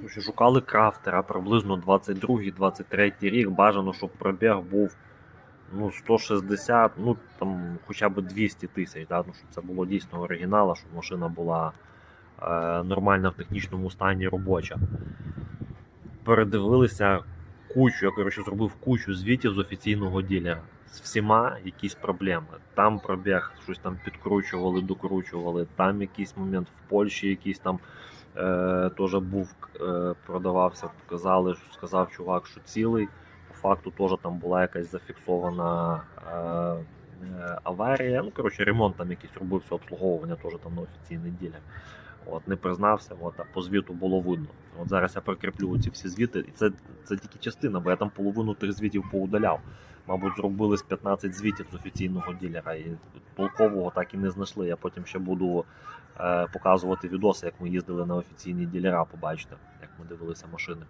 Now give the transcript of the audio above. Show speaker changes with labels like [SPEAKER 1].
[SPEAKER 1] Шукали крафтера приблизно 22-23 рік. Бажано, щоб пробіг був 160, там хоча б 200 тисяч, да? Щоб це було дійсно оригінала, щоб машина була нормальна в технічному стані, робоча. Передивилися кучу, я зробив кучу звітів з офіційного дилера. З всіма якісь проблеми. Там пробіг, щось там підкручували, докручували, там якийсь момент в Польщі якийсь там теж був, продавався, показали, сказав чувак, що цілий. По факту теж там була якась зафіксована аварія. Ремонт там якийсь робився, обслуговування теж там на офіційний дилер. Не признався, а по звіту було видно. Зараз я прикріплю ці всі звіти, і це тільки частина, бо я там половину тих звітів поудаляв. Мабуть, зробили з 15 звітів з офіційного дилера, і толкового так і не знайшли. Я потім ще буду показувати відоси, як ми їздили на офіційні дилера, побачите, як ми дивилися машини.